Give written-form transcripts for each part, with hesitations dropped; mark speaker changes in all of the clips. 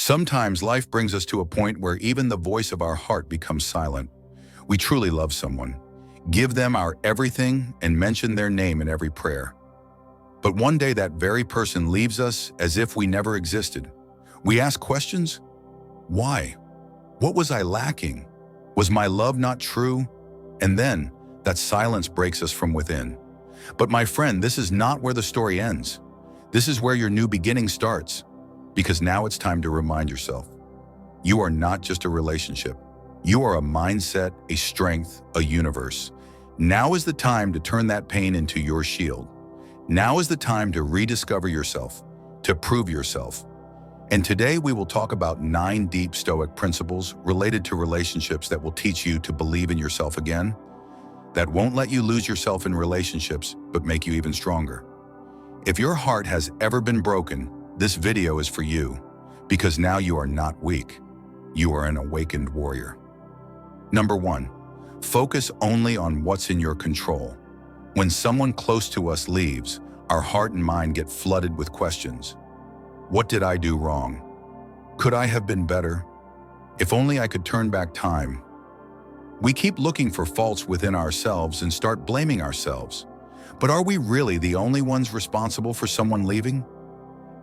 Speaker 1: Sometimes life brings us to a point where even the voice of our heart becomes silent. We truly love someone, give them our everything, and mention their name in every prayer. But one day that very person leaves us as if we never existed. We ask questions. Why? What was I lacking? Was my love not true? And then that silence breaks us from within. But my friend, this is not where the story ends. This is where your new beginning starts. Because now it's time to remind yourself, you are not just a relationship. You are a mindset, a strength, a universe. Now is the time to turn that pain into your shield. Now is the time to rediscover yourself, to prove yourself. And today we will talk about 9 deep Stoic principles related to relationships that will teach you to believe in yourself again, that won't let you lose yourself in relationships, but make you even stronger. If your heart has ever been broken, this video is for you, because now you are not weak. You are an awakened warrior. Number 1, focus only on what's in your control. When someone close to us leaves, our heart and mind get flooded with questions. What did I do wrong? Could I have been better? If only I could turn back time. We keep looking for faults within ourselves and start blaming ourselves. But are we really the only ones responsible for someone leaving?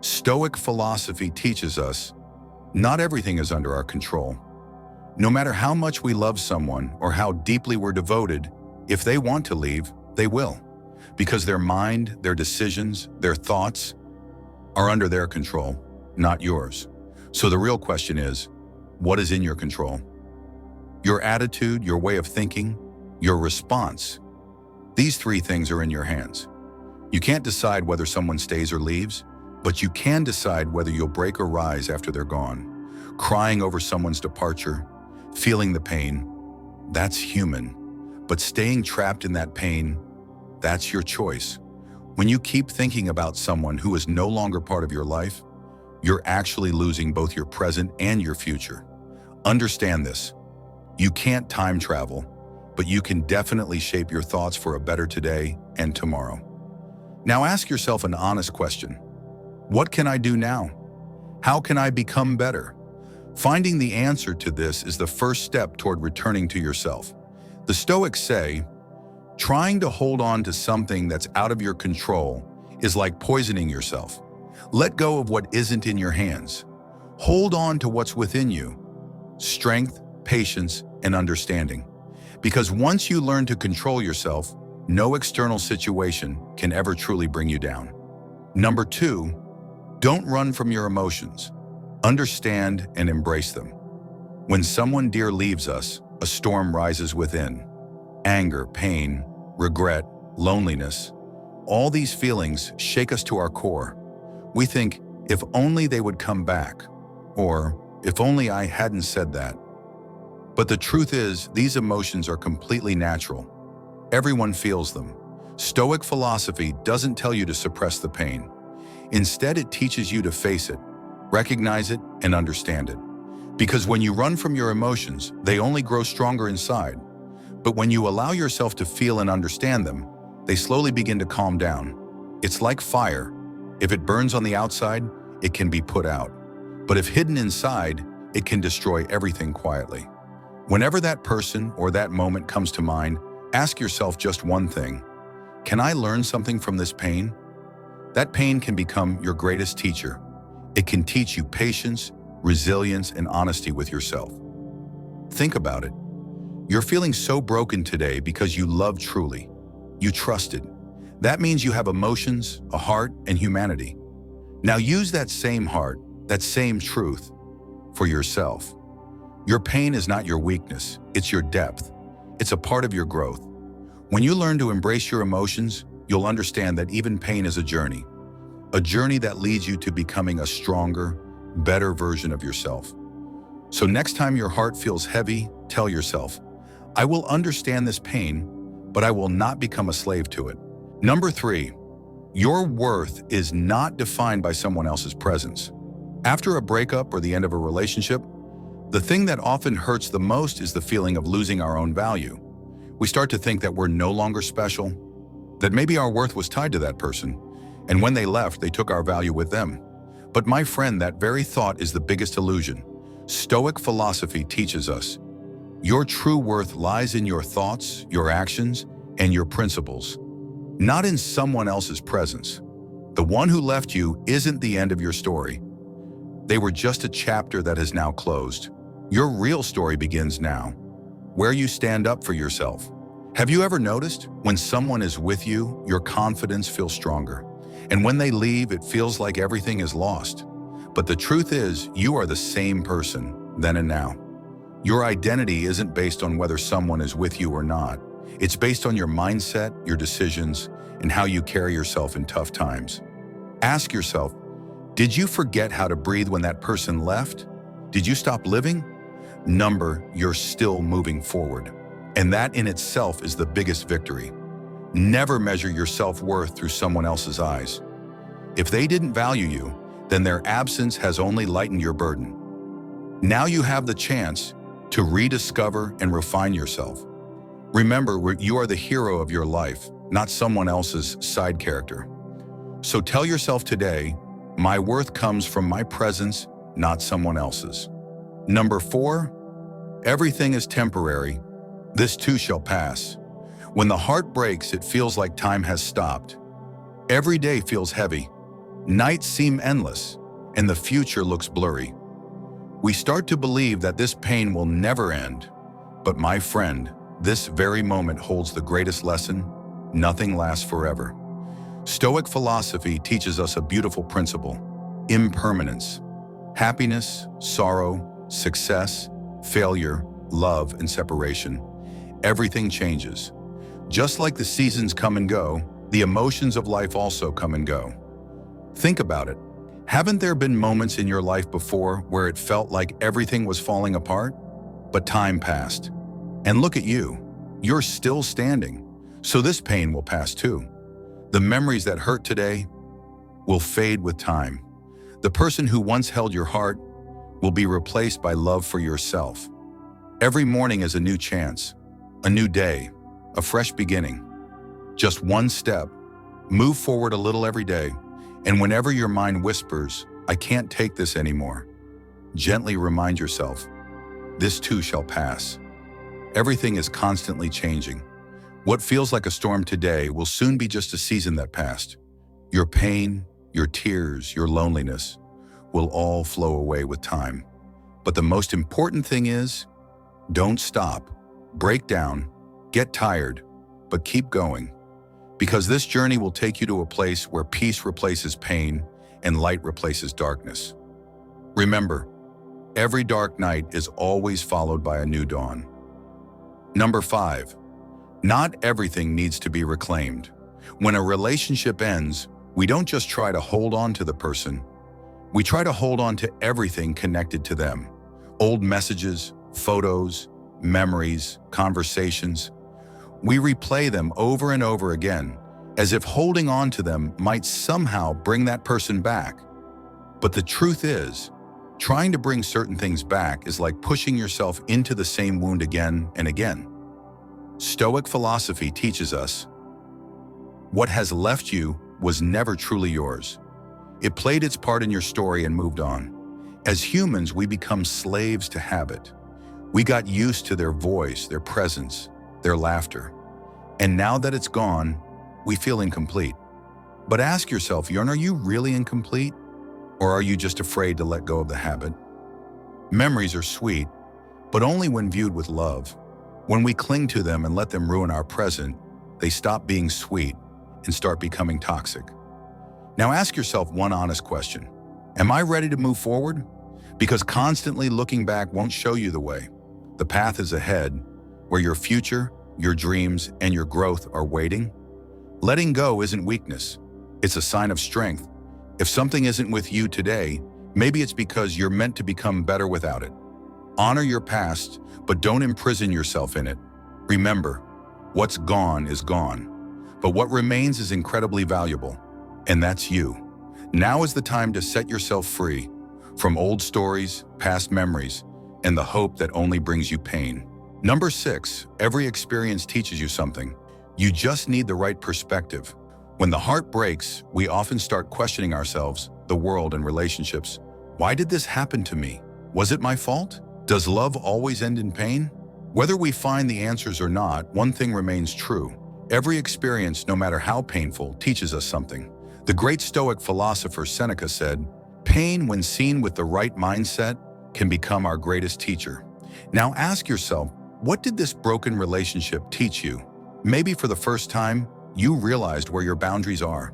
Speaker 1: Stoic philosophy teaches us not everything is under our control. No matter how much we love someone or how deeply we're devoted, if they want to leave, they will. Because their mind, their decisions, their thoughts are under their control, not yours. So the real question is, what is in your control? Your attitude, your way of thinking, your response. These 3 things are in your hands. You can't decide whether someone stays or leaves, but you can decide whether you'll break or rise after they're gone. Crying over someone's departure, feeling the pain, that's human. But staying trapped in that pain, that's your choice. When you keep thinking about someone who is no longer part of your life, you're actually losing both your present and your future. Understand this. You can't time travel, but you can definitely shape your thoughts for a better today and tomorrow. Now ask yourself an honest question. What can I do now? How can I become better? Finding the answer to this is the first step toward returning to yourself. The Stoics say, trying to hold on to something that's out of your control is like poisoning yourself. Let go of what isn't in your hands. Hold on to what's within you. Strength, patience, and understanding. Because once you learn to control yourself, no external situation can ever truly bring you down. Number 2, don't run from your emotions. Understand and embrace them. When someone dear leaves us, a storm rises within. Anger, pain, regret, loneliness. All these feelings shake us to our core. We think, if only they would come back, or if only I hadn't said that. But the truth is, these emotions are completely natural. Everyone feels them. Stoic philosophy doesn't tell you to suppress the pain. Instead, it teaches you to face it, recognize it, and understand it. Because when you run from your emotions, they only grow stronger inside. But when you allow yourself to feel and understand them, they slowly begin to calm down. It's like fire. If it burns on the outside, it can be put out. But if hidden inside, it can destroy everything quietly. Whenever that person or that moment comes to mind, ask yourself just one thing. Can I learn something from this pain? That pain can become your greatest teacher. It can teach you patience, resilience, and honesty with yourself. Think about it. You're feeling so broken today because you love truly. You trusted. That means you have emotions, a heart, and humanity. Now use that same heart, that same truth, for yourself. Your pain is not your weakness, it's your depth. It's a part of your growth. When you learn to embrace your emotions, you'll understand that even pain is a journey that leads you to becoming a stronger, better version of yourself. So next time your heart feels heavy, tell yourself, I will understand this pain, but I will not become a slave to it. Number 3, your worth is not defined by someone else's presence. After a breakup or the end of a relationship, the thing that often hurts the most is the feeling of losing our own value. We start to think that we're no longer special, that maybe our worth was tied to that person, and when they left, they took our value with them. But my friend, that very thought is the biggest illusion. Stoic philosophy teaches us your true worth lies in your thoughts, your actions, and your principles, not in someone else's presence. The one who left you isn't the end of your story. They were just a chapter that has now closed. Your real story begins now, where you stand up for yourself. Have you ever noticed when someone is with you, your confidence feels stronger, and when they leave, it feels like everything is lost? But the truth is, you are the same person then and now. Your identity isn't based on whether someone is with you or not. It's based on your mindset, your decisions, and how you carry yourself in tough times. Ask yourself, did you forget how to breathe when that person left? Did you stop living? You're still moving forward. And that in itself is the biggest victory. Never measure your self-worth through someone else's eyes. If they didn't value you, then their absence has only lightened your burden. Now you have the chance to rediscover and refine yourself. Remember, you are the hero of your life, not someone else's side character. So tell yourself today, my worth comes from my presence, not someone else's. Number 4, everything is temporary. This too shall pass. When the heart breaks, it feels like time has stopped. Every day feels heavy. Nights seem endless, and the future looks blurry. We start to believe that this pain will never end. But my friend, this very moment holds the greatest lesson: nothing lasts forever. Stoic philosophy teaches us a beautiful principle: impermanence. Happiness, sorrow, success, failure, love, and separation. Everything changes. Just like the seasons come and go, the emotions of life also come and go. Think about it. Haven't there been moments in your life before where it felt like everything was falling apart? But time passed. And look at you. You're still standing. So this pain will pass too. The memories that hurt today will fade with time. The person who once held your heart will be replaced by love for yourself. Every morning is a new chance, a new day, a fresh beginning. Just one step. Move forward a little every day. And whenever your mind whispers, I can't take this anymore, gently remind yourself, this too shall pass. Everything is constantly changing. What feels like a storm today will soon be just a season that passed. Your pain, your tears, your loneliness will all flow away with time. But the most important thing is, don't stop, break down, get tired, but keep going. Because this journey will take you to a place where peace replaces pain and light replaces darkness. Remember, every dark night is always followed by a new dawn. Number 5, not everything needs to be reclaimed. When a relationship ends, we don't just try to hold on to the person. We try to hold on to everything connected to them. Old messages, photos, memories, conversations. We replay them over and over again, as if holding on to them might somehow bring that person back. But the truth is, trying to bring certain things back is like pushing yourself into the same wound again and again. Stoic philosophy teaches us, what has left you was never truly yours. It played its part in your story and moved on. As humans, we become slaves to habit. We got used to their voice, their presence, their laughter. And now that it's gone, we feel incomplete. But ask yourself, are you really incomplete? Or are you just afraid to let go of the habit? Memories are sweet, but only when viewed with love. When we cling to them and let them ruin our present, they stop being sweet and start becoming toxic. Now ask yourself one honest question. Am I ready to move forward? Because constantly looking back won't show you the way. The path is ahead, where your future, your dreams, and your growth are waiting. Letting go isn't weakness. It's a sign of strength. If something isn't with you today, maybe it's because you're meant to become better without it. Honor your past, but don't imprison yourself in it. Remember, what's gone is gone, but what remains is incredibly valuable, and that's you. Now is the time to set yourself free from old stories, past memories, and the hope that only brings you pain. Number 6, every experience teaches you something. You just need the right perspective. When the heart breaks, we often start questioning ourselves. the world, and relationships. Why did this happen to me? Was it my fault? Does love always end in pain? Whether we find the answers or not, one thing remains true. Every experience, no matter how painful, teaches us something. The great Stoic philosopher Seneca said, "Pain, when seen with the right mindset, can become our greatest teacher." Now ask yourself, what did this broken relationship teach you? Maybe for the first time, you realized where your boundaries are.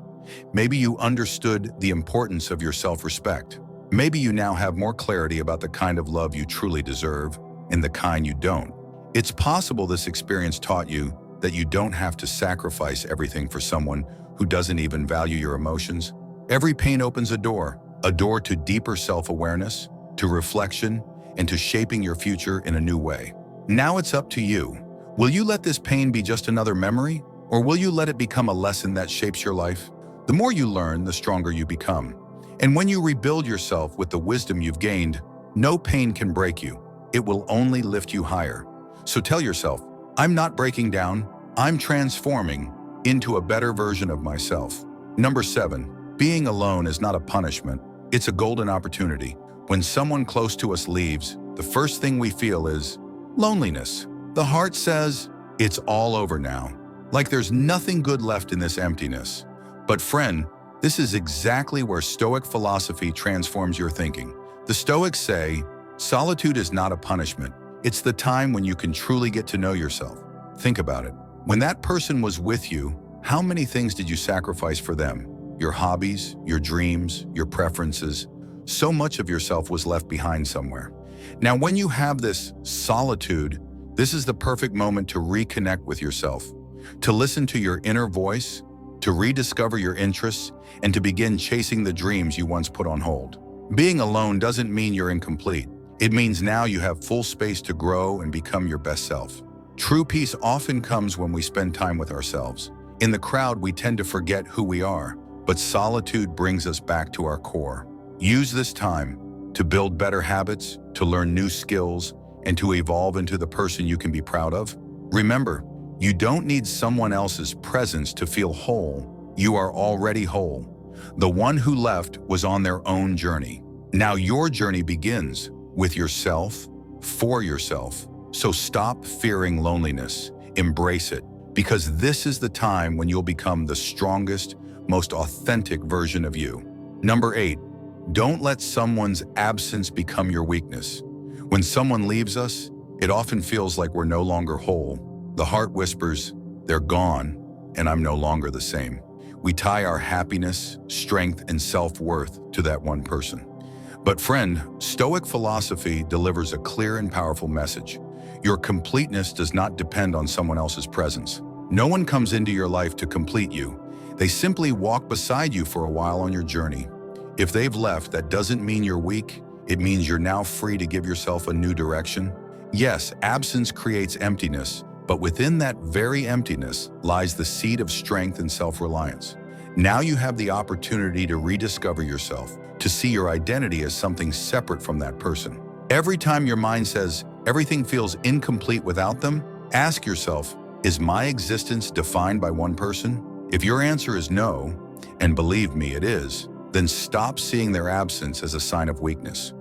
Speaker 1: Maybe you understood the importance of your self-respect. Maybe you now have more clarity about the kind of love you truly deserve and the kind you don't. It's possible this experience taught you that you don't have to sacrifice everything for someone who doesn't even value your emotions. Every pain opens a door to deeper self-awareness, to reflection, and to shaping your future in a new way. Now it's up to you. Will you let this pain be just another memory, or will you let it become a lesson that shapes your life? The more you learn, the stronger you become. And when you rebuild yourself with the wisdom you've gained, no pain can break you. It will only lift you higher. So tell yourself, I'm not breaking down, I'm transforming into a better version of myself. Number 7, being alone is not a punishment, it's a golden opportunity. When someone close to us leaves, the first thing we feel is loneliness. The heart says, it's all over now. Like there's nothing good left in this emptiness. But friend, this is exactly where Stoic philosophy transforms your thinking. The Stoics say, solitude is not a punishment. It's the time when you can truly get to know yourself. Think about it. When that person was with you, how many things did you sacrifice for them? Your hobbies, your dreams, your preferences. So much of yourself was left behind somewhere. Now, when you have this solitude, this is the perfect moment to reconnect with yourself, to listen to your inner voice, to rediscover your interests, and to begin chasing the dreams you once put on hold. Being alone doesn't mean you're incomplete. It means now you have full space to grow and become your best self. True peace often comes when we spend time with ourselves. In the crowd, we tend to forget who we are, but solitude brings us back to our core. Use this time to build better habits, to learn new skills, and to evolve into the person you can be proud of. Remember, you don't need someone else's presence to feel whole. You are already whole. The one who left was on their own journey. Now your journey begins with yourself, for yourself. So stop fearing loneliness. Embrace it, because this is the time when you'll become the strongest, most authentic version of you. Number 8, don't let someone's absence become your weakness. When someone leaves us, it often feels like we're no longer whole. The heart whispers, they're gone, and I'm no longer the same. We tie our happiness, strength, and self-worth to that one person. But friend, Stoic philosophy delivers a clear and powerful message. Your completeness does not depend on someone else's presence. No one comes into your life to complete you. They simply walk beside you for a while on your journey. If they've left, that doesn't mean you're weak. It means you're now free to give yourself a new direction. Yes, absence creates emptiness, but within that very emptiness lies the seed of strength and self-reliance. Now you have the opportunity to rediscover yourself, to see your identity as something separate from that person. Every time your mind says everything feels incomplete without them, ask yourself, is my existence defined by one person? If your answer is no, and believe me, it is, then stop seeing their absence as a sign of weakness.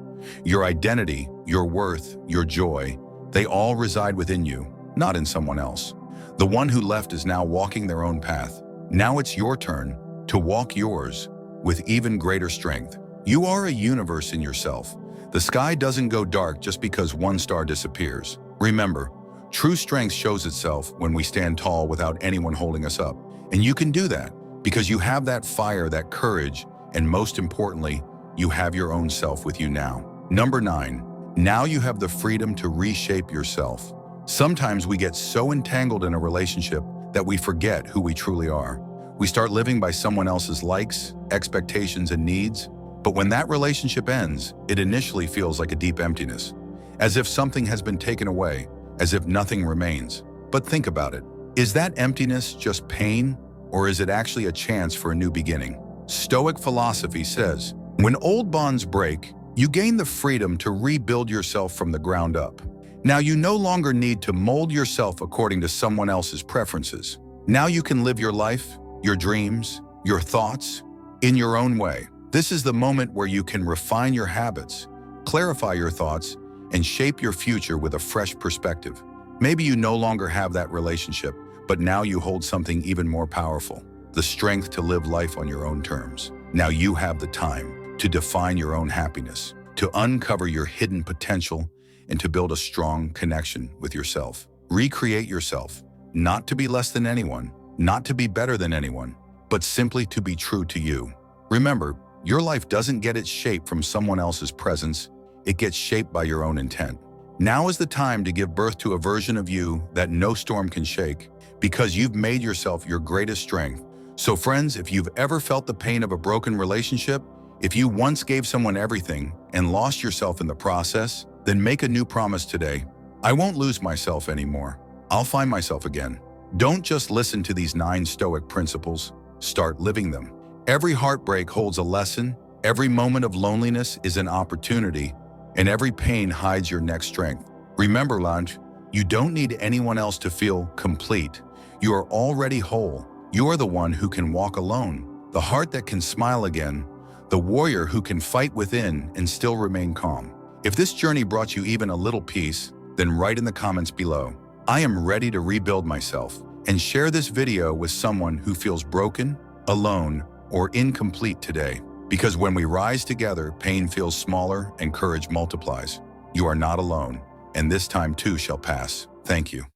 Speaker 1: Your identity, your worth, your joy, they all reside within you, not in someone else. The one who left is now walking their own path. Now it's your turn to walk yours with even greater strength. You are a universe in yourself. The sky doesn't go dark just because one star disappears. Remember, true strength shows itself when we stand tall without anyone holding us up. And you can do that because you have that fire, that courage, and most importantly, you have your own self with you now. Number 9, now you have the freedom to reshape yourself. Sometimes we get so entangled in a relationship that we forget who we truly are. We start living by someone else's likes, expectations, and needs. But when that relationship ends, it initially feels like a deep emptiness, as if something has been taken away, as if nothing remains. But think about it. Is that emptiness just pain, or is it actually a chance for a new beginning? Stoic philosophy says, when old bonds break, you gain the freedom to rebuild yourself from the ground up. Now you no longer need to mold yourself according to someone else's preferences. Now you can live your life, your dreams, your thoughts, in your own way. This is the moment where you can refine your habits, clarify your thoughts, and shape your future with a fresh perspective. Maybe you no longer have that relationship, but now you hold something even more powerful, the strength to live life on your own terms. Now you have the time to define your own happiness, to uncover your hidden potential, and to build a strong connection with yourself. Recreate yourself, not to be less than anyone, not to be better than anyone, but simply to be true to you. Remember, your life doesn't get its shape from someone else's presence, it gets shaped by your own intent. Now is the time to give birth to a version of you that no storm can shake, because you've made yourself your greatest strength. So friends, if you've ever felt the pain of a broken relationship, if you once gave someone everything and lost yourself in the process, then make a new promise today. I won't lose myself anymore. I'll find myself again. Don't just listen to these 9 Stoic principles, start living them. Every heartbreak holds a lesson, every moment of loneliness is an opportunity, and every pain hides your next strength. Remember, Lange, you don't need anyone else to feel complete. You are already whole. You are the one who can walk alone, the heart that can smile again, the warrior who can fight within and still remain calm. If this journey brought you even a little peace, then write in the comments below, I am ready to rebuild myself, and share this video with someone who feels broken, alone, or incomplete today. Because when we rise together, pain feels smaller and courage multiplies. You are not alone, and this time too shall pass. Thank you.